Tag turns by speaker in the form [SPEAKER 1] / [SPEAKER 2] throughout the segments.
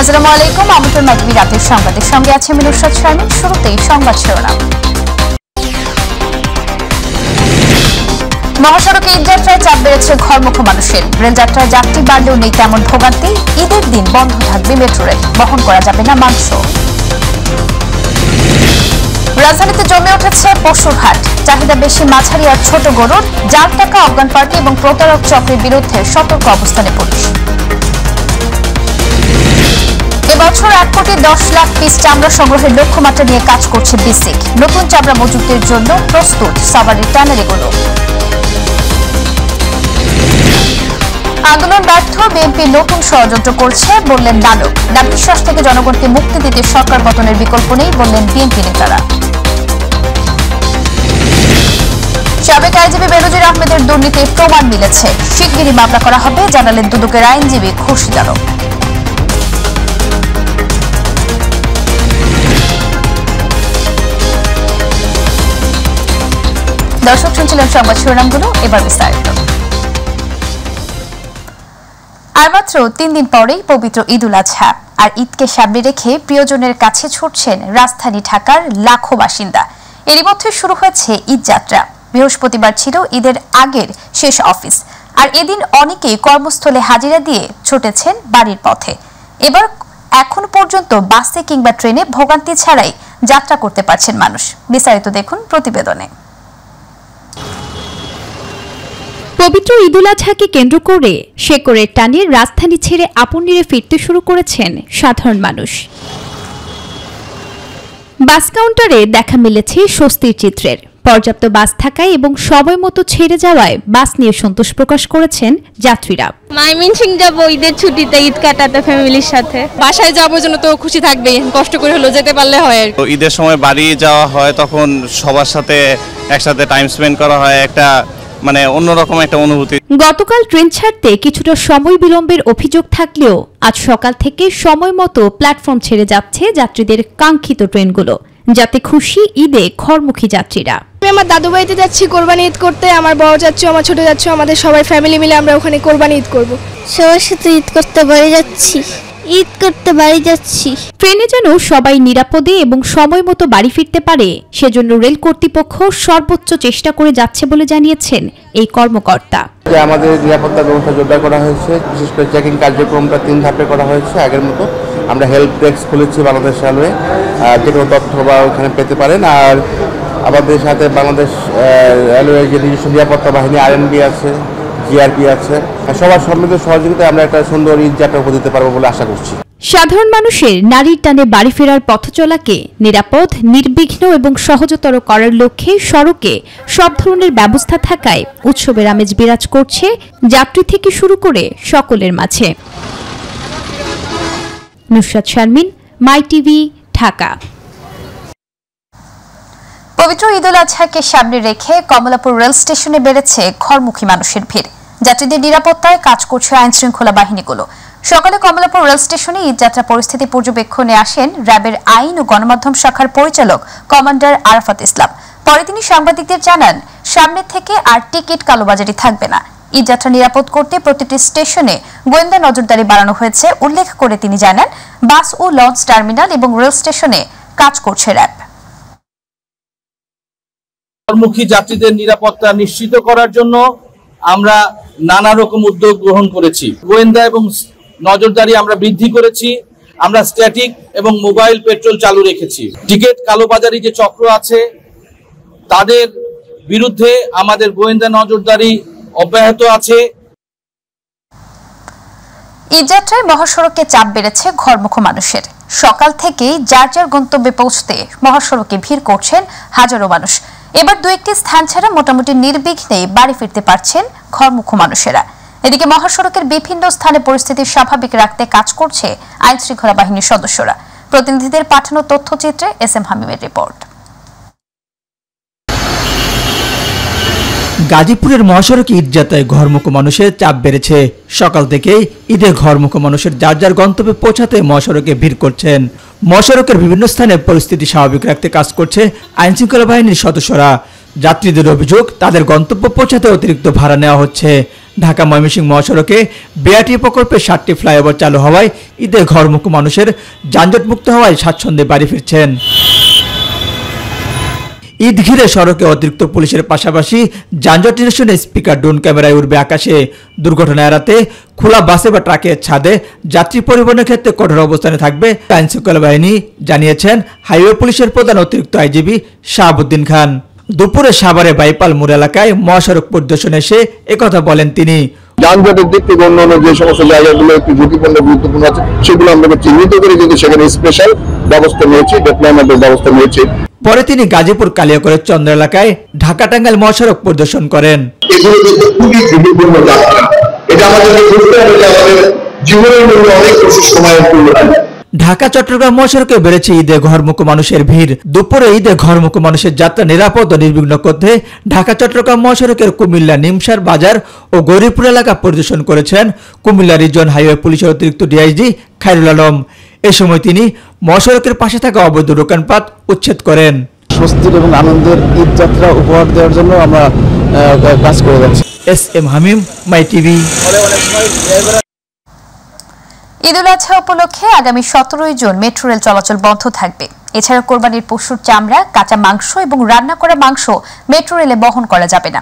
[SPEAKER 1] আসসালামু আলাইকুম, আমন্ত্রণ মাগরিব রাতের সংবাদের সঙ্গে আছে নুসরাত শারমিন। শুরুতেই সংবাদ শিরোনাম। মহাসড়কে ঈদযাত্রায় চাপ বেড়েছে ঘরমুখো মানুষের। রেলযাত্রায় যাত্রী বাড়লেও নেই তেমন ভোগান্তি। ঈদের দিন বন্ধ থাকবে মেট্রো রেল, বহন করা যাবে না মাংস। রাজধানীতে জমে উঠেছে পশুর হাট। চাহিদা বেশি মাঝারি আর ছোট গরুর। জাল টাকা, অজ্ঞান পার্টি এবং প্রতারক চক্রের বিরুদ্ধে সতর্ক অবস্থানে পুলিশ। এবছর 1,10,00,000 পিস চামড়া সংগ্রহের লক্ষ্যমাত্রা নিয়ে কাজ করছে বিসিক। নতুন চামড়া মজুতের জন্য প্রস্তুত সাভারের ট্যানারিগুলো। আন্দোলন ব্যর্থ, বিএনপি নতুন ষড়যন্ত্র করছে বললেন নানক। দাবিশ্বাস থেকে জনগণকে মুক্তি দিতে সরকার পতনের বিকল্প নেই বললেন বিএনপি নেতারা। সাবেক আইজিপি বেনজির আহমেদের দুর্নীতির প্রমাণ মিলেছে, শিগগিরই মামলা করা হবে জানালেন দুদকের আইনজীবী খুরশিদ আলম। দর্শক শুনছিলেন সংবাদ শিরোনামগুলো, এবার বিস্তারিত। আর মাত্র 3 দিন পরেই পবিত্র ঈদ উল আজহা। আর ঈদকে সামনে রেখে প্রিয়জনের কাছে ছুটছেন রাজধানী ঢাকার লাখো বাসিন্দা। এরই মধ্যে শুরু হয়েছে ঈদ যাত্রা। বৃহস্পতিবার ছিল ঈদের আগের শেষ অফিস, আর এদিন অনেকেই কর্মস্থলে হাজিরা দিয়ে ছুটেছেন বাড়ির পথে। এবার এখন পর্যন্ত বাসে কিংবা ট্রেনে ভোগান্তি ছাড়াই যাত্রা করতে পারছেন মানুষ। বিস্তারিত দেখুন প্রতিবেদনে।
[SPEAKER 2] পবিত্র ঈদ উল আজহাকে কেন্দ্র করে শেকড়ের টানে রাজধানী ছেড়ে আপন নিরে ফিরতে শুরু করেছেন সাধারণ মানুষ। বাস কাউন্টারে দেখা মিলেছে স্বস্তির চিত্রের। পর্যাপ্ত বাস থাকায় এবং সময় মতো ছেড়ে যাওয়ায় বাস নিয়ে সন্তোষ প্রকাশ করেছেন যাত্রীরা।
[SPEAKER 3] ময়মনসিং যাব ঈদের ছুটিতে, ঈদ কাটাতে ফ্যামিলির সাথে।
[SPEAKER 4] বাসায় যাওয়ার জন্য তো খুশি থাকবে, কষ্ট করে হলো যেতে পারলে হয়।
[SPEAKER 5] তো ঈদের সময় বাড়ি যাওয়া হয়, তখন সবার সাথে একসাথে টাইম স্পেন্ড করা হয়, একটা মানে অন্যরকম একটা অনুভূতি।
[SPEAKER 2] গতকাল ট্রেন ছাড়তে কিছুটা সময় বিলম্বের অভিযোগ থাকলেও আজ সকাল থেকে সময় মতো প্ল্যাটফর্ম ছেড়ে যাচ্ছে যাত্রীদের কাঙ্ক্ষিত ট্রেনগুলো, যাতে খুশি ঈদে ঘরমুখী যাত্রীরা।
[SPEAKER 6] আমি আমার দাদু বাড়িতে যাচ্ছি কোরবানি ঈদ করতে। আমার বড় যাচ্ছি, আমার ছোট যাচ্ছি, আমাদের সবাই ফ্যামিলি মিলে আমরা ওখানে কোরবানি ঈদ করব।
[SPEAKER 7] সবার সাথে ঈদ করতে বাড়ি যাচ্ছি।
[SPEAKER 2] ট্রেনে যেন সবাই নিরাপদে এবং সময় মতো বাড়ি ফিরতে পারে, সেজন্য রেল কর্তৃপক্ষ সর্বোচ্চ চেষ্টা করে যাচ্ছে বলে জানিয়েছেন এই কর্মকর্তা।
[SPEAKER 8] আমাদের নিরাপত্তা ব্যবস্থা জোরদার করা হয়েছে, বিশেষ করে চেকিং কার্যক্রমটা 3 ধাপে করা হয়েছে। আগের মতো আমরা হেল্প ডেস্ক খুলেছি বাংলাদেশ রেলওয়ে, যে কোনো তথ্য বা ওখানে পেতে পারেন। আর আমাদের সাথে বাংলাদেশ রেলওয়ে যে নিজস্ব নিরাপত্তা বাহিনী আরএনবি আছে, জিআরপি আছে, সবার সম্মিলিত সহযোগিতায় আমরা একটা সুন্দর ঈদ যাত্রা উপহার দিতে পারবো বলে আশা করছি।
[SPEAKER 2] সাধারণ মানুষের নারীর টানে বাড়ি ফেরার পথ চলাকে নিরাপদ, নির্বিঘ্ন এবং সহজতর করার লক্ষ্যে সড়কে সব ধরনের ব্যবস্থা থাকায় উৎসবের আমেজ বিরাজ করছে যাত্রী থেকে শুরু করে সকলের মাঝে। নুসরাত শারমিন, মাই টিভি, ঢাকা।
[SPEAKER 1] পবিত্র ঈদ উল আজহাকে সামনে রেখে কমলাপুর রেল স্টেশনে বেড়েছে ঘরমুখী মানুষের ভিড়। যাত্রীদের নিরাপত্তায় কাজ করছে আইন শৃঙ্খলা বাহিনীগুলো। সকালে কমলাপুর রেল স্টেশনে ঈদযাত্রা পরিস্থিতি পর্যবেক্ষণে আসেন র্যাবের আইন ও গণমাধ্যম শাখার পরিচালক কমান্ডার আরাফাত ইসলাম। পরে তিনি সাংবাদিকদের জানান, সামনে থেকে আর টিকিট কালোবাজারি থাকবে না। ঈদযাত্রা নিরাপদ করতে প্রতিটি স্টেশনে গোয়েন্দা নজরদারি বাড়ানো হয়েছে উল্লেখ করে তিনি জানান, বাস ও লঞ্চ টার্মিনাল এবং রেল স্টেশনে কাজ করছে র্যাব।
[SPEAKER 9] ঘরমুখী যাত্রীদের নিরাপত্তা নিশ্চিত করার জন্য আমরা নানা রকম উদ্যোগ গ্রহণ করেছি। গোয়েন্দা এবং নজরদারি আমরা বৃদ্ধি করেছি। আমরা স্ট্যাটিক এবং মোবাইল পেট্রোল চালু রেখেছি। টিকিট কালোবাজারি যে চক্র আছে তাদের বিরুদ্ধে আমাদের গোয়েন্দা নজরদারি অব্যাহত আছে।
[SPEAKER 1] ঈদযাত্রায় মহাসড়কে চাপ বেড়েছে ঘরমুখো মানুষের। সকাল থেকেই যার যার গন্তব্যে পৌঁছতে মহাসড়কে ভিড় করছেন হাজারো মানুষ। এবার 2-1টি স্থান ছাড়া মোটামুটি নির্বিঘ্নে বাড়ি ফিরতে পারছেন ঘরমুখো মানুষেরা। এদিকে মহাসড়কের বিভিন্ন স্থানে পরিস্থিতি স্বাভাবিক রাখতে কাজ করছে আইন শৃঙ্খলা বাহিনীর সদস্যরা। প্রতিনিধিদের পাঠানো তথ্যচিত্রে এসএম হামিমের রিপোর্ট।
[SPEAKER 10] গাজীপুরের মহাসড়কে ঈদযাত্রায় ঘরমুখো মানুষের চাপ বেড়েছে। সকাল থেকেই ঈদে ঘরমুখো মানুষের যার যার গন্তব্যে পৌঁছাতে মহাসড়কে ভিড় করছেন। মহাসড়কের বিভিন্ন স্থানে পরিস্থিতি স্বাভাবিক রাখতে কাজ করছে আইন শৃঙ্খলা বাহিনীর সদস্যরা। যাত্রীদের অভিযোগ, তাদের গন্তব্য পৌঁছাতে অতিরিক্ত ভাড়া নেওয়া হচ্ছে, ঢাকা ময়মনসিংহ মহাসড়কে বিআরটি প্রকল্পে 7টি ফ্লাইওভার চালু হওয়ায় ঈদে ঘরমুখী মানুষের যানজটমুক্ত হওয়ায় স্বাচ্ছন্দ্যে বাড়ি ফিরছেন। ঈদ ঘিরে সড়কে অতিরিক্ত পুলিশের পাশাপাশি যানজট নিরসনে স্পিকার ড্রোন ক্যামেরায় উড়বে আকাশে। দুর্ঘটনা এড়াতে খোলা বাসে বা ট্রাকের ছাদে যাত্রী পরিবহনের ক্ষেত্রে কঠোর অবস্থানে থাকবে আইনশৃঙ্খলা বাহিনী, জানিয়েছেন হাইওয়ে পুলিশের প্রধান অতিরিক্ত আইজিপি শাহাবুদ্দিন খান। দুপুরে সাভারে বাইপাল মোড় এলাকায় মহাসড়ক পরিদর্শনে এসে একথা বলেন তিনি।
[SPEAKER 11] যানজটের দিক থেকে অন্যান্য যে সমস্ত জায়গাগুলো একটু ঝুঁকিপূর্ণ গুরুত্বপূর্ণ আছে সেগুলো আমরা চিহ্নিত করে কিন্তু সেখানে স্পেশাল ব্যবস্থা নিয়েছি, ডেপ্লয়মেন্টের ব্যবস্থা নিয়েছি।
[SPEAKER 10] পরে তিনি গাজীপুর কালিয়াকৈর চন্দ্র এলাকায় ঢাকা টাঙ্গাইল মহাসড়ক পরিদর্শন করেন।
[SPEAKER 11] এগুলো কিন্তু খুবই ঝুঁকিপূর্ণ যাত্রা, এটা আমাদেরকে বুঝতে হবে যে আমাদের জীবনের মধ্যে অনেক বেশি সময়ের প্রয়োজন।
[SPEAKER 10] ঢাকা চট্টগ্রাম মহাসড়কে বেড়েছে ঈদে ঘরমুখী মানুষের ভিড়। দুপুরে ঈদে ঘরমুখী মানুষের যাত্রা নিরাপদ ও নির্বিঘ্ন করতে ঢাকা চট্টগ্রাম মহাসড়কের কুমিল্লা নিমসার বাজার ও গৌরীপুর এলাকা পরিদর্শন করেছেন কুমিল্লা রিজন হাইওয়ে পুলিশের অতিরিক্ত ডিআইজি খায়রুল আলম। এ সময় তিনি মহাসড়কের পাশে থাকা অবৈধ দোকানপাট উচ্ছেদ করেন।
[SPEAKER 12] স্বস্তির এবং আনন্দের ঈদ যাত্রা উপহার দেওয়ার জন্য আমরা কাজ করে যাচ্ছি।
[SPEAKER 10] SM হামিম, মাই টিভি।
[SPEAKER 1] ঈদুল আজহা উপলক্ষে আগামী 17 জুন মেট্রো রেল চলাচল বন্ধ থাকবে। এছাড়া কোরবানির পশুর চামড়া, কাঁচা মাংস এবং রান্না করা মাংস মেট্রো রেলে বহন করা যাবে না।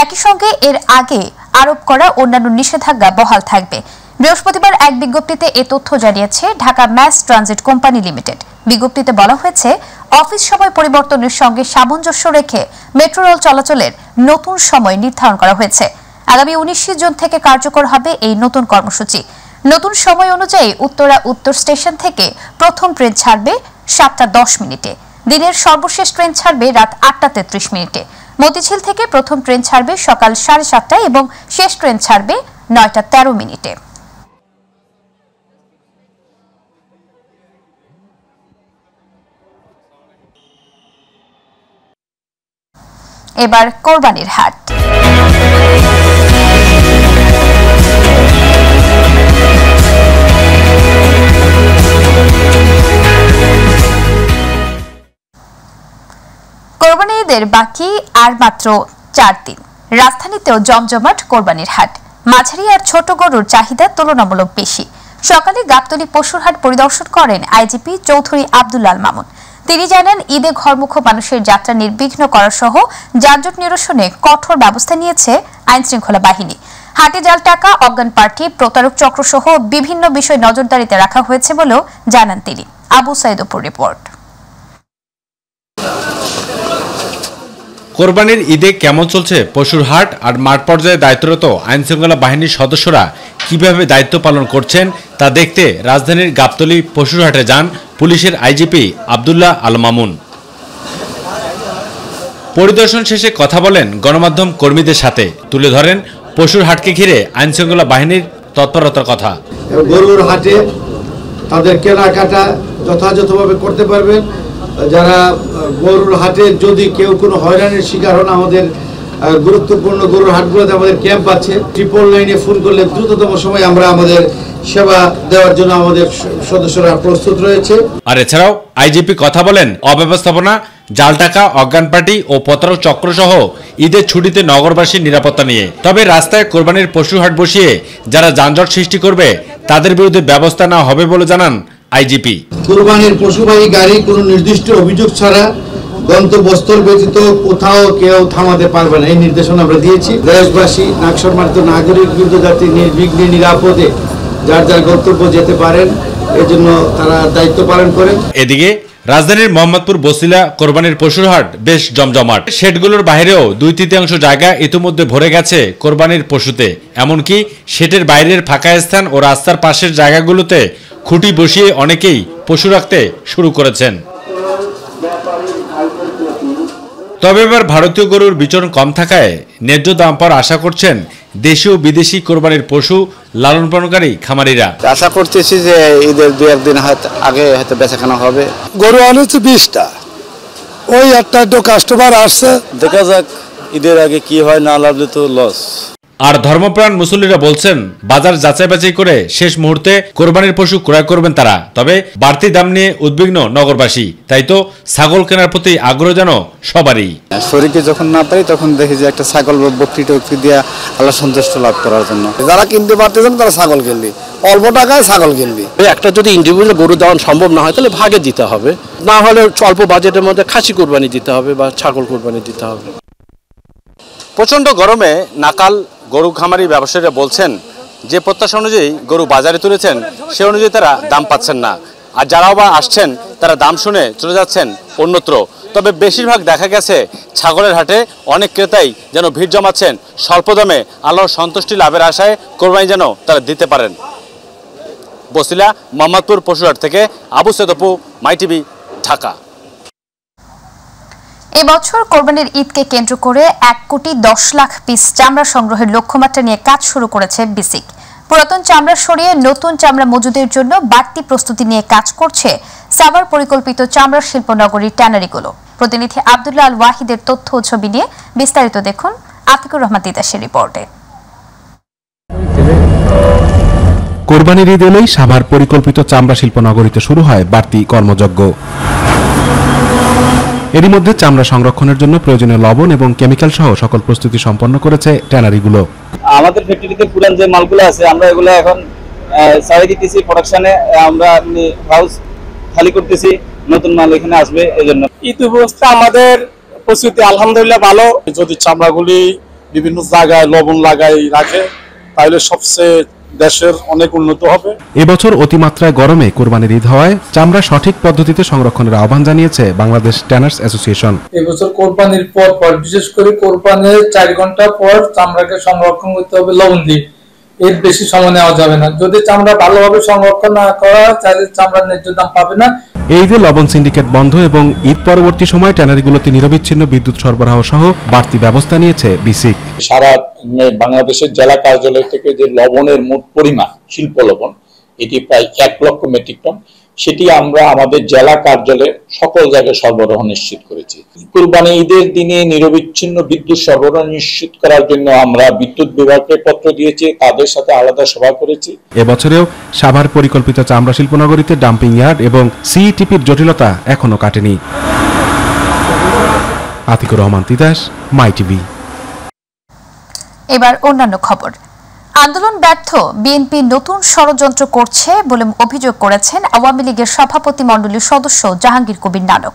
[SPEAKER 1] একই সঙ্গে এর আগে আরোপ করা অন্যান্য নিষেধাজ্ঞা বহাল থাকবে। বৃহস্পতিবার এক বিজ্ঞপ্তিতে এ তথ্য জানিয়েছে Dhaka mass transit company limited. বিজ্ঞপ্তিতে বলা হয়েছে, অফিস সময় পরিবর্তনের সঙ্গে সামঞ্জস্য রেখে মেট্রো রেল চলাচলের নতুন সময় নির্ধারণ করা হয়েছে। আগামী 19 জুন থেকে কার্যকর হবে এই নতুন কর্মসূচি। নতুন সময় অনুযায়ী উত্তরা উত্তর স্টেশন থেকে প্রথম ট্রেন ছাড়বে 7:10 দিনের সর্বশেষ ট্রেন ছাড়বে রাত 8:33 মতিঝিল থেকে প্রথম ট্রেন ছাড়বে সকাল 7:30 এবং শেষ ট্রেন ছাড়বে 9:13। এবার কোরবানির হাট। কোরবানি ঈদের বাকি আর মাত্র 4 দিন। রাজধানীতেও জমজমাট কোরবানির হাট। মাঝারি আর ছোট গরুর চাহিদা তুলনামূলক বেশি। সকালে গাবতলী পশুর হাট পরিদর্শন করেন আইজিপি চৌধুরী আব্দুল আল মামুন। তিনি জানান, ঈদে ঘরমুখী মানুষের যাত্রা নির্বিঘ্ন করা সহ যানজট নিরসনে কঠোর ব্যবস্থা নিয়েছে আইনশৃঙ্খলা বাহিনী। হাটে জাল টাকা, অজ্ঞান প্রার্থী, প্রতারক চক্র সহ বিভিন্ন বিষয় নজরদারিতে রাখা হয়েছে বলেও জানান তিনি। আবু সাইদপুর রিপোর্ট।
[SPEAKER 13] কোরবানির ঈদে কেমন চলছে পশুর হাট আর মাঠ পর্যায়ে দায়িত্বরত আইনশৃঙ্খলা বাহিনীর সদস্যরা কিভাবে দায়িত্ব পালন করছেন তা দেখতে রাজধানীর গাবতলী পশুর হাটে যান পুলিশের আইজিপি আব্দুল্লাহ আল মামুন। পরিদর্শন শেষে কথা বলেন গণমাধ্যম কর্মীদের সাথে। তুলে ধরেন পশুর হাটকে ঘিরে আইনশৃঙ্খলা বাহিনীর তৎপরতার কথা।
[SPEAKER 14] গরুর হাটে তাদের কেনাকাটা যথাযথভাবে করতে পারবেন। যারা গরুর হাটে যদি কেউ কোনো হয়রানির শিকার হন, আমাদের গুরুত্বপূর্ণ গরুর হাটগুলোতে আমাদের ক্যাম্প আছে। 999 ফোন করলে দ্রুততম সময় আমরা আমাদের সেবা দেওয়ার জন্য আমাদের সদস্যরা প্রস্তুত রয়েছে। আর
[SPEAKER 13] এছাড়াও আইজিপি কথা বলেন অব্যবস্থাপনা, জাল টাকা, অজ্ঞান পার্টি ও প্রতারক চক্র সহ ঈদের ছুটিতে নগরবাসীর নিরাপত্তা নিয়ে। তবে রাস্তায় কোরবানির পশু হাট বসিয়ে যারা যানজট সৃষ্টি করবে তাদের বিরুদ্ধে ব্যবস্থা নেওয়া হবে বলে জানান আইজিপি।
[SPEAKER 14] কোরবানির পশুবাহী গাড়ি কোনো নির্দিষ্ট অভিযোগ ছাড়া গন্তব্যস্থল ব্যতীত কোথাও কেউ থামাতে পারবে না, এই নির্দেশনা আমরা দিয়েছি। দেশবাসী, নাগসম্মানিত নাগরিক বৃন্দ যাতে নির্বিঘ্নে নিরাপদে যার যার গন্তব্য যেতে পারেন, এজন্য তারা দায়িত্ব পালন করেন।
[SPEAKER 13] এদিকে রাজধানীর মোহাম্মদপুর বসিলা কোরবানির পশুর হাট বেশ জমজমাট। শেডগুলোর বাইরেও 2/3 জায়গা ইতিমধ্যে ভরে গেছে কোরবানির পশুতে। এমনকি শেডের বাইরের ফাঁকা স্থান ও রাস্তার পাশের জায়গাগুলোতে খুঁটি বসিয়ে অনেকেই পশু রাখতে শুরু করেছেন। তবে এবার ভারতীয় গরুর বিচরণ কম থাকায় ন্যায্য দাম পাওয়ার আশা করছেন দেশীয় বিদেশি কোরবানির পশু লালন পালনকারী খামারিরা।
[SPEAKER 15] আশা করতেছি যে ঈদের 2-1 দিন আগে হয়তো বেচাকেনা হবে।
[SPEAKER 16] গরু আনেছে 20টা, ওই একটা কাস্টমার আসছে,
[SPEAKER 17] দেখা যাক ঈদের আগে কি হয়, না লাগলে তো লস।
[SPEAKER 13] আর ধর্মপ্রাণ মুসল্লিরা বলছেন বাজার যাচাই বাছাই করে শেষ মুহূর্তে কোরবানির পশু ক্রয় করবেন তারা। তবে বাড়তি দাম নিয়ে উদ্বিগ্ন নগরবাসী, তাই তো ছাগল কেনার প্রতি আগ্রহ যেন সবারই।
[SPEAKER 15] শরীরকে যখন না পারি তখন দেখি যে একটা ছাগল বা বকরি টকরি দিয়ে আল্লাহ সন্তুষ্ট লাভ করার জন্য যারা কিনতে পারতেছেন তারা ছাগল কিনলি, অল্প টাকায় ছাগল কিনলি।
[SPEAKER 16] একটা যদি ইন্ডিভিজুয়াল গরু দেওয়া সম্ভব না হয় তাহলে ভাগে দিতে হবে, না হলে অল্প বাজেটের মধ্যে খাসি কোরবানি দিতে হবে বা ছাগল কোরবানি দিতে হবে।
[SPEAKER 13] প্রচণ্ড গরমে নাকাল গরু খামারি ব্যবসায়ীরা বলছেন যে প্রত্যাশা অনুযায়ী গরু বাজারে তুলেছেন সে অনুযায়ী তারা দাম পাচ্ছেন না, আর যারাও বা আসছেন তারা দাম শুনে চলে যাচ্ছেন অন্যত্র। তবে বেশিরভাগ দেখা গেছে ছাগলের হাটে অনেক ক্রেতাই যেন ভিড় জমাচ্ছেন স্বল্প দামে আল্লাহর সন্তুষ্টি লাভের আশায় কোরবানি যেন তারা দিতে পারেন। বসিলা, মোহাম্মদপুর পশুহাট থেকে আবু সেদপু, মাই টিভি, ঢাকা।
[SPEAKER 1] এবছর কোরবানির ঈদকে কেন্দ্র করে 1,10,00,000 পিস চামড়া সংগ্রহের লক্ষ্যমাত্রা নিয়ে কাজ শুরু করেছে বিসিক। পুরাতন চামড়া সরিয়ে নতুন চামড়া মজুদের জন্য বাড়তি প্রস্তুতি নিয়ে কাজ করছে সাভার পরিকল্পিত চামড়া শিল্পনগরীর ট্যানারিগুলো। প্রতিনিধি আব্দুল্লাহ আল ওয়াহিদের তথ্য ও ছবি নিয়ে বিস্তারিত দেখুন আতিকুর রহমান তিতাসের রিপোর্টে।
[SPEAKER 17] কোরবানির ঈদ এলেই সাভার পরিকল্পিত চামড়া শিল্পনগরীতে শুরু হয় বাড়তি কর্মযজ্ঞ। এরই মধ্যে চামড়া সংরক্ষণের জন্য প্রয়োজনীয় লবণ এবং কেমিক্যাল সহ সকল প্রস্তুতি সম্পন্ন করেছে ট্যানারিগুলো।
[SPEAKER 18] আমাদের ফ্যাক্টরিতে পুরান যে মালগুলো আছে আমরা এগুলো এখন সারি দিতেছি প্রোডাকশনে, আমরা হাউস খালি করতেছি, নতুন মাল এখানে আসবে। এজন্য
[SPEAKER 19] ঈদ ব্যবস্থা আমাদের প্রস্তুতি আলহামদুলিল্লাহ ভালো। যদি চামড়াগুলি বিভিন্ন জায়গায় লবণ লাগাই রাখে তাহলে সবচেয়ে দেশের অনেক উন্নত হবে।
[SPEAKER 17] এবছর অতিমাত্রায় গরমে কোরবানির ঈদ হওয়ায় চামড়া সঠিক পদ্ধতিতে সংরক্ষণের আহ্বান জানিয়েছে বাংলাদেশ ট্যানার্স অ্যাসোসিয়েশন।
[SPEAKER 20] এবছর কোরবানির পর বিশেষ করে কোরবানির 4 ঘন্টা পর চামড়াকে সংরক্ষণ করতে হবে লবণ দিয়ে, এর বেশি সময় নেওয়া যাবে না। যদি চামড়া ভালোভাবে সংরক্ষণ না করা হয় তাহলে চামড়ার ন্যায্য দাম পাবে না।
[SPEAKER 17] এই যে লবণ সিন্ডিকেট বন্ধ এবং ঈদ পরবর্তী সময় ট্যানারিগুলোতে নিরবিচ্ছিন্ন বিদ্যুৎ সরবরাহ সহ বাড়তি ব্যবস্থা নিয়েছে বিসিক।
[SPEAKER 21] সারা বাংলাদেশের জেলা কার্যালয় থেকে যে লবণের মোট পরিমাণ শিল্প লবণ এটি প্রায় 1 লক্ষ মেট্রিক টন, সেটি আমরা আমাদের জেলা কার্যালয়ে সকল জায়গায় সরবরাহ নিশ্চিত করেছি। কুরবানি ঈদের দিনে নিরবিচ্ছিন্ন বিদ্যুৎ সরবরাহ নিশ্চিত করার জন্য আমরা বিদ্যুৎ বিভাগকে পত্র দিয়েছি, তাদের সাথে আলাদা সভা করেছি।
[SPEAKER 17] এবছরেও সাভার পরিকল্পিত চামড়া শিল্পনগরীতে ডাম্পিং ইয়ার্ড এবং সিইটিপির জটিলতা এখনো কাটেনি। আতিকুর রহমান তিতাস, মাই টিভি।
[SPEAKER 1] এবার অন্যান্য খবর। আন্দোলন ব্যর্থ, বিএনপি নতুন ষড়যন্ত্র করছে বলে অভিযোগ করেছেন আওয়ামী লীগের সভাপতি মণ্ডলীর সদস্য জাহাঙ্গীর কবির নানক।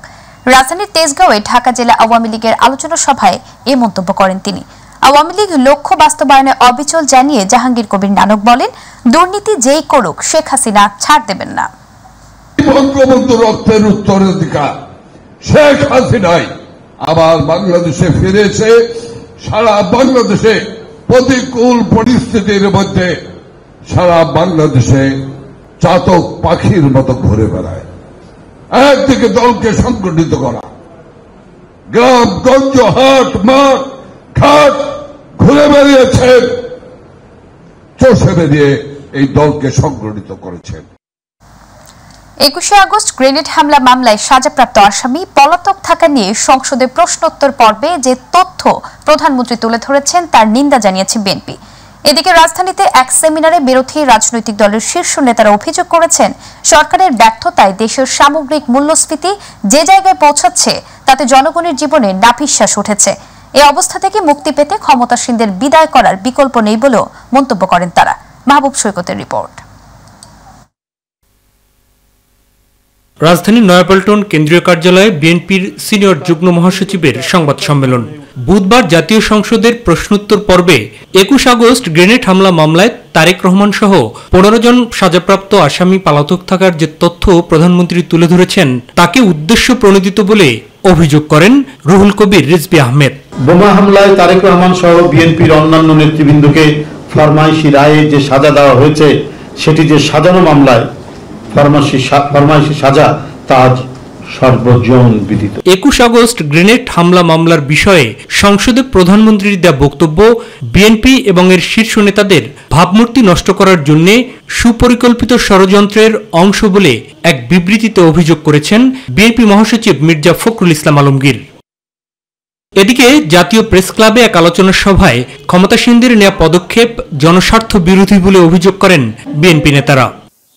[SPEAKER 1] রাজধানীর তেজগাঁওয়ে ঢাকা জেলা আওয়ামী লীগের আলোচনা সভায় এ মন্তব্য করেন তিনি। আওয়ামী লীগ লক্ষ্য বাস্তবায়নে অবিচল জানিয়ে জাহাঙ্গীর কবির নানক বলেন, দুর্নীতি যেই করুক শেখ হাসিনা ছাড় দেবেন না।
[SPEAKER 22] বঙ্গবন্ধু রক্তের উত্তরাধিকার শেখ হাসিনাই আবার বাংলাদেশে ফিরেছে। সারা বাংলাদেশে প্রতিকূল পরিস্থিতির মধ্যে সারা বাংলাদেশে চাতক পাখির মতো ঘুরে বেড়ায়। একদিকে দলকে সংগঠিত করা, গ্রাম গঞ্জ হাট মাঠ ঘাট ঘুরে বেরিয়েছেন, চষে বেরিয়ে এই দলকে সংগঠিত করেছেন।
[SPEAKER 1] 21শে আগস্ট গ্রেনেড হামলা মামলায় সাজাপ্রাপ্ত আসামি পলাতক থাকা নিয়ে সংসদে প্রশ্নোত্তর পর্বে যে তথ্য প্রধানমন্ত্রী তুলে ধরেছেন তার নিন্দা জানিয়েছে বিএনপি। এদিকে রাজধানীতে এক সেমিনারে বিরোধী রাজনৈতিক দলের শীর্ষ নেতারা অভিযোগ করেছেন, সরকারের ব্যর্থতায় দেশের সামগ্রিক মূল্যস্ফীতি যে জায়গায় পৌঁছাচ্ছে তাতে জনগণের জীবনে নাভিশ্বাস উঠেছে। এই অবস্থা থেকে মুক্তি পেতে ক্ষমতাসীনদের বিদায় করার বিকল্প নেই বলেও মন্তব্য করেন তারা। মাহবুব সৈকতের রিপোর্ট।
[SPEAKER 23] রাজধানীর নয়াপল্টন কেন্দ্রীয় কার্যালয়ে বিএনপির সিনিয়র যুগ্ম মহাসচিবের সংবাদ সম্মেলন। বুধবার জাতীয় সংসদের প্রশ্নোত্তর পর্বে 21 আগস্ট গ্রেনেড হামলা মামলায় তারেক রহমান সহ 15 জন সাজাপ্রাপ্ত আসামি পলাতক থাকার যে তথ্য প্রধানমন্ত্রী তুলে ধরেছেন তাকে উদ্দেশ্য প্রণোদিত বলে অভিযোগ করেন রুহুল কবির রিজভী আহমেদ।
[SPEAKER 24] বোমা হামলায় তারেক রহমান সহ বিএনপির অন্যান্য নেতৃবৃন্দকে ফরমাইশি রায়ে যে সাজা দেওয়া হয়েছে সেটি যে সাজানো মামলায় ফরমাইশি সাজা তা সর্বজন বিদিত।
[SPEAKER 23] 21 আগস্ট গ্রেনেড হামলা মামলার বিষয়ে সংসদে প্রধানমন্ত্রীর দেয়া বক্তব্য বিএনপি এবং এর শীর্ষ নেতাদের ভাবমূর্তি নষ্ট করার জন্য সুপরিকল্পিত ষড়যন্ত্রের অংশ বলে এক বিবৃতিতে অভিযোগ করেছেন বিএনপি মহাসচিব মির্জা ফখরুল ইসলাম আলমগীর। এদিকে জাতীয় প্রেস ক্লাবে এক আলোচনা সভায় ক্ষমতাসীনদের নেওয়া পদক্ষেপ জনস্বার্থ বিরোধী বলে অভিযোগ করেন বিএনপি নেতারা।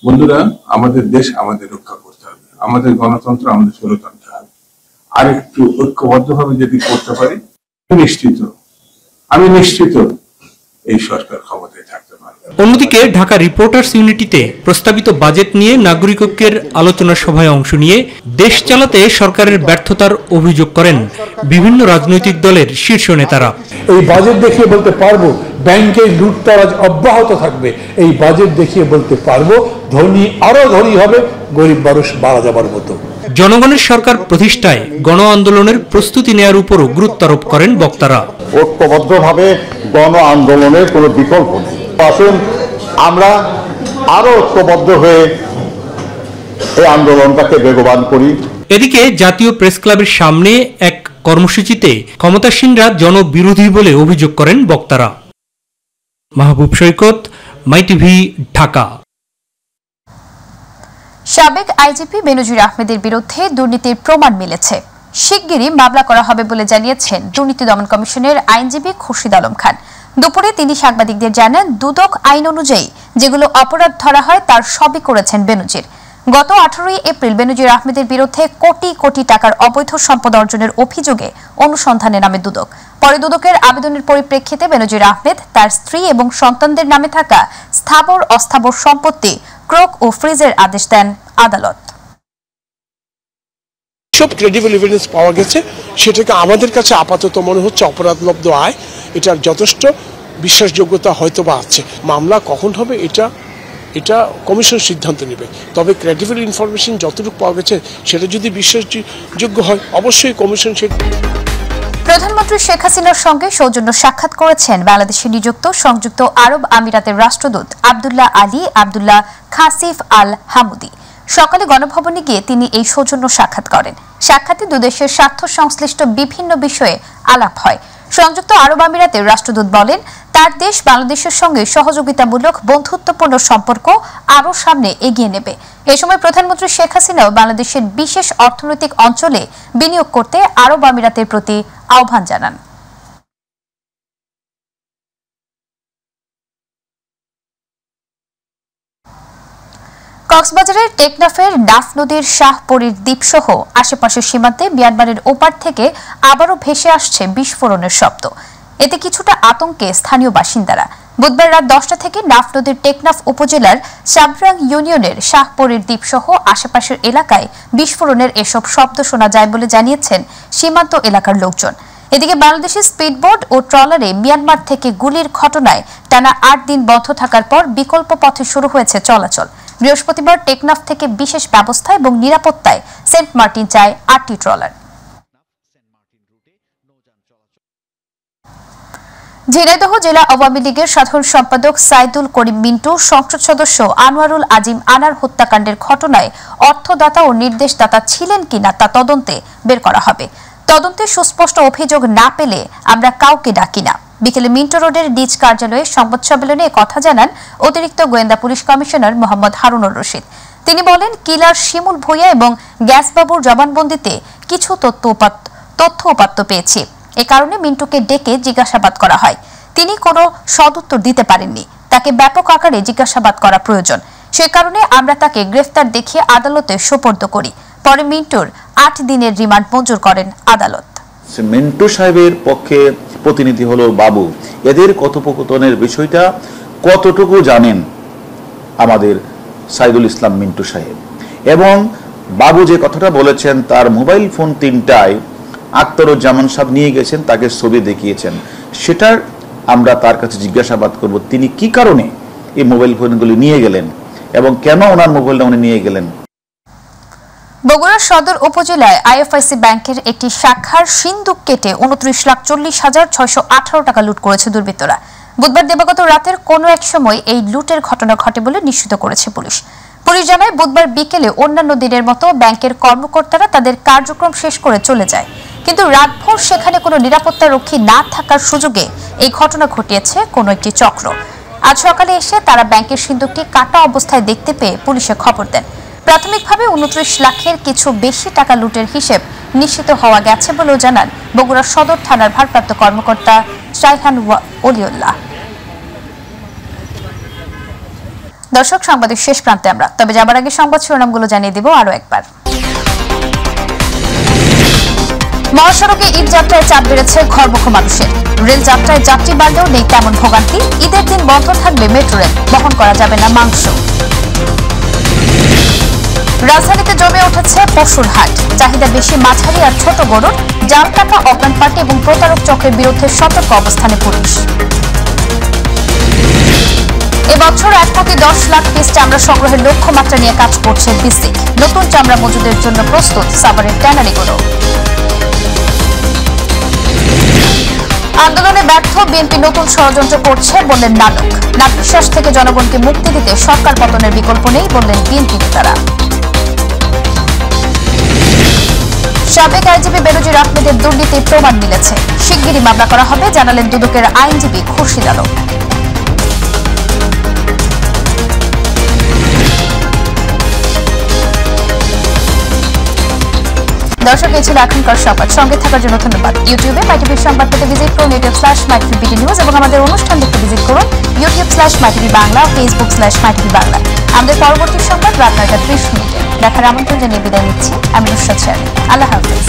[SPEAKER 3] বন্ধুরা, আমাদের দেশ আমাদের রক্ষা করতে হবে, আমাদের গণতন্ত্র আমাদের ফেরত আনতে হবে। আর একটু ঐক্যবদ্ধভাবে যদি করতে পারি, আমি নিশ্চিত এই সরকার ক্ষমতায় থাকতে পারবে।
[SPEAKER 23] অন্যদিকে ঢাকা রিপোর্টার্স ইউনিটিতে প্রস্তাবিত বাজেট নিয়ে নাগরিক ঐক্যের আলোচনা সভায় অংশ নিয়ে দেশ চালাতে সরকারের ব্যর্থতার অভিযোগ করেন বিভিন্ন রাজনৈতিক দলের শীর্ষ নেতারা।
[SPEAKER 4] এই বাজেট দেখিয়ে বলতে পারবো ব্যাংকে লুটতরাজ অব্যাহত থাকবে, এই বাজেট দেখিয়ে বলতে পারবো ধনী আরো ধনী হবে, গরিব মানুষ মারা যাবার মতো।
[SPEAKER 23] জনগণের সরকার প্রতিষ্ঠায় গণ আন্দোলনের প্রস্তুতি নেয়ার উপরও গুরুত্ব আরোপ করেন বক্তারা।
[SPEAKER 24] ঐক্যবদ্ধভাবে গণ আন্দোলনের কোনো বিকল্প নেই। আসুন আমরা আরো ঐক্যবদ্ধ হয়ে এই আন্দোলনটাকে বেগবান করি।
[SPEAKER 23] এদিকে জাতীয় প্রেস ক্লাবের সামনে এক কর্মসূচিতে ক্ষমতাসীনরা জনবিরোধী বলে অভিযোগ করেন বক্তারা। মাহবুব সৈকত, মাই টিভি, ঢাকা।
[SPEAKER 1] সাবেক আইজিপি বেনজির আহমেদের বিরুদ্ধে দুর্নীতির প্রমাণ মিলেছে, শিগগিরই মামলা করা হবে বলে জানিয়েছেন দুর্নীতি দমন কমিশনের আইনজীবী খুরশিদ আলম খান। দুপুরে তিনি সাংবাদিকদের জানান, দুদক আইন অনুযায়ী যেগুলো অপরাধ ধরা হয় তার সবই করেছেন বেনজির। গত 18 এপ্রিল বেনজির আহমেদের বিরুদ্ধে কোটি কোটি টাকার অবৈধ সম্পদ অর্জনের অভিযোগে অনুসন্ধানে নামে দুদক। পরে দুদকের আবেদনের পরিপ্রেক্ষিতে বেনজির আহমেদ তার স্ত্রী এবং সন্তানদের নামে থাকা স্থাবর অস্থাবর সম্পত্তি ক্রোক ও ফ্রিজের আদেশ দেন আদালত।
[SPEAKER 5] সব ক্রেডিবল এভিডেন্স পাওয়া গেছে, সেটাকে আমাদের কাছে আপাতত মনে হচ্ছে অপরাধলব্ধ আয়, এটার যথেষ্ট বিশ্বাসযোগ্যতা হয়তো বা আছে। মামলা কখন হবে এটা কমিশন সিদ্ধান্ত নেবে, তবে ক্রেডিবল ইনফরমেশন যতটুকু পাওয়া গেছে সেটা যদি বিশ্বাসযোগ্য হয় অবশ্যই কমিশন সেটা।
[SPEAKER 1] প্রধানমন্ত্রী শেখ হাসিনার সঙ্গে সৌজন্য সাক্ষাৎ করেছেন বাংলাদেশে নিযুক্ত সংযুক্ত আরব আমিরাতের রাষ্ট্রদূত আব্দুল্লাহ আলী আব্দুল্লাহ খাসিফ আল হামুদি। সকালে গণভবনে গিয়ে তিনি এই সৌজন্য সাক্ষাৎ করেন। সাক্ষাতে দুদেশের স্বার্থ সংশ্লিষ্ট বিভিন্ন বিষয়ে আলাপ হয়। সংযুক্ত আরব আমিরাতের রাষ্ট্রদূত বলেন, তার দেশ বাংলাদেশের সঙ্গে সহযোগিতামূলক বন্ধুত্বপূর্ণ সম্পর্ক আরও সামনে এগিয়ে নেবে। এ সময় প্রধানমন্ত্রী শেখ হাসিনাও বাংলাদেশের বিশেষ অর্থনৈতিক অঞ্চলে বিনিয়োগ করতে আরব আমিরাতের প্রতি আহ্বান জানান। কক্সবাজারের টেকনাফের নাফ নদীর শাহপরীর দ্বীপসহ আশেপাশের সীমান্তে মিয়ানমারের ওপার থেকে আবারও ভেসে আসছে বিস্ফোরণের শব্দ। এতে কিছুটা আতঙ্কে স্থানীয় বাসিন্দারা। বুধবার রাত 10টা থেকে নাফ নদীর টেকনাফ উপজেলার সাবরাং ইউনিয়নের শাহপরীর দ্বীপসহ আশেপাশের এলাকায় বিস্ফোরণের এসব শব্দ শোনা যায় বলে জানিয়েছেন সীমান্ত এলাকার লোকজন। এদিকে বাংলাদেশের স্পিডবোট ও ট্রলারে মিয়ানমার থেকে গুলির ঘটনায় টানা 8 দিন বন্ধ থাকার পর বিকল্প পথে শুরু হয়েছে চলাচল। বৃহস্পতিবার টেকনাফ থেকে বিশেষ ব্যবস্থা এবং নিরাপত্তায় সেন্ট মার্টিন যায় 8টি ট্রলার। ঝিনাইদহ জেলা আওয়ামী লীগের সাধারণ সম্পাদক সাইদুল করিম মিন্টু, সংসদ সদস্য আনোয়ারুল আজিম আনার হত্যাকাণ্ডের ঘটনায় অর্থদাতা ও নির্দেশদাতা ছিলেন কিনা তা তদন্তে বের করা হবে। তদন্তে সুস্পষ্ট অভিযোগ না পেলে আমরা কাউকে ডাকি না। বিকেলে মিন্টো রোডের নিজ কার্যালয়ে সংবাদ সম্মেলনে কথা জানান অতিরিক্ত গোয়েন্দা পুলিশ কমিশনার মোহাম্মদ হারুনুর রশিদ। তিনি বলেন, কিলার শিমুল ভূঁইয়া এবং গ্যাসবাবুর জবানবন্দিতে কিছু তথ্য উপাত্ত পেয়েছি। এ কারণে মিন্টুকে ডেকে জিজ্ঞাসাবাদ করা হয়। তিনি কোনো সদুত্তর দিতে পারেননি। তাকে ব্যাপক আকারে জিজ্ঞাসাবাদ করা প্রয়োজন। সে কারণে আমরা তাকে গ্রেফতার দেখিয়ে আদালতে সোপর্দ করি। পরে মিন্টুর 8 দিনের রিমান্ড মঞ্জুর করেন আদালত।
[SPEAKER 6] মিন্টু সাহেবের পক্ষে প্রতিনিধি হলো বাবু, এদের কথোপকথনের বিষয়টা কতটুকু জানেন আমাদের সাইদুল ইসলাম মিন্টু সাহেব, এবং বাবু যে কথাটা বলেছেন তার মোবাইল ফোন 3টায় আখতারুজ্জামান সাহেব নিয়ে গেছেন, তাকে ছবি দেখিয়েছেন, সেটার আমরা তার কাছে জিজ্ঞাসাবাদ করব তিনি কি কারণে এই মোবাইল ফোনগুলি নিয়ে গেলেন এবং কেন ওনার মোবাইলটা উনি নিয়ে গেলেন।
[SPEAKER 1] বগুড়া সদর উপজেলায় আইএফআইসি ব্যাংকের একটি শাখার সিন্দুক কেটে 29,40,618 টাকা লুট করেছে দুর্বৃত্তরা। বুধবার দিবাগত রাতের কোনো এক সময় এই লুটের ঘটনা ঘটে বলে নিশ্চিত করেছে পুলিশ। পুলিশ জানায়, বুধবার বিকেলে অন্যান্য দিনের মতো ব্যাংকের কর্মকর্তারা তাদের কার্যক্রম শেষ করে চলে যায়, কিন্তু রাতভর সেখানে কোনো নিরাপত্তা রক্ষী না থাকার সুযোগে এই ঘটনা ঘটিয়েছে কোনো একটি চক্র। আজ সকালে এসে তারা ব্যাংকের সিন্দুকটি কাটা অবস্থায় দেখতে পেয়ে পুলিশে খবর দেন। প্রাথমিকভাবে 29 লাখের কিছু বেশি টাকা লুটের হিসেব নিশ্চিত হওয়া গেছে বলেও জানান বগুড়া সদর থানার ভারপ্রাপ্ত কর্মকর্তা শাইহান ওলিউল্লাহ। দর্শক, সংবাদের শেষ প্রান্তে আমরা, তবে যাবার আগে সংবাদ শিরোনামগুলো জানিয়ে দিব আরো একবার। মহাসড়কে ঈদ যাত্রায় চাপ বেড়েছে ঘরমুখী মানুষের। রেল যাত্রায় যাত্রী বাড়লেও নেই তেমন ভোগান্তি। ঈদের দিন বন্ধ থাকবে মেট্রো রেল, বহন করা যাবে না মাংস। রাজধানীতে জমে উঠেছে পশুর হাট। চাহিদা বেশি মাঝারি আর ছোট গরুর। জাল কাটা, অজ্ঞান পার্টি এবং প্রতারক চক্রের বিরুদ্ধে সতর্ক অবস্থানে পুলিশ। এবছর 1,10,00,000 পিস চামড়া সংগ্রহের লক্ষ্যমাত্রা নিয়ে কাজ করছে বিসিক। নতুন চামড়া মজুদের জন্য প্রস্তুত সাভারের ট্যানারিগুলো। আন্দোলনে ব্যর্থ বিএনপি নতুন ষড়যন্ত্র করছে বললেন নানক। নাগরিক থেকে জনগণকে মুক্তি দিতে সরকার পতনের বিকল্প নেই বললেন বিএনপি নেতারা। সাবেক আইজিপি বেনজির আহমেদের দুর্নীতির প্রমাণ মিলেছে, শিগগিরই মামলা করা হবে জানালেন দুদকের আইনজীবী খুরশিদ আলম। দর্শক, এই ছিল এখনকার সংবাদ। সঙ্গে থাকার জন্য ধন্যবাদ। ইউটিউবে মাইটিভি সংবাদ পেতে ভিজিট করুন youtube/mytvbd নিউজ এবং আমাদের অনুষ্ঠান দেখতে ভিজিট করুন youtube/mytv বাংলা, facebook/mytv বাংলা। আমাদের পরবর্তী সংবাদ রাত 9:30 দেখার আমন্ত্রণ জানিয়ে বিদায় নিচ্ছি আমি নুসরাত শারমিন। আল্লাহ হাফেজ।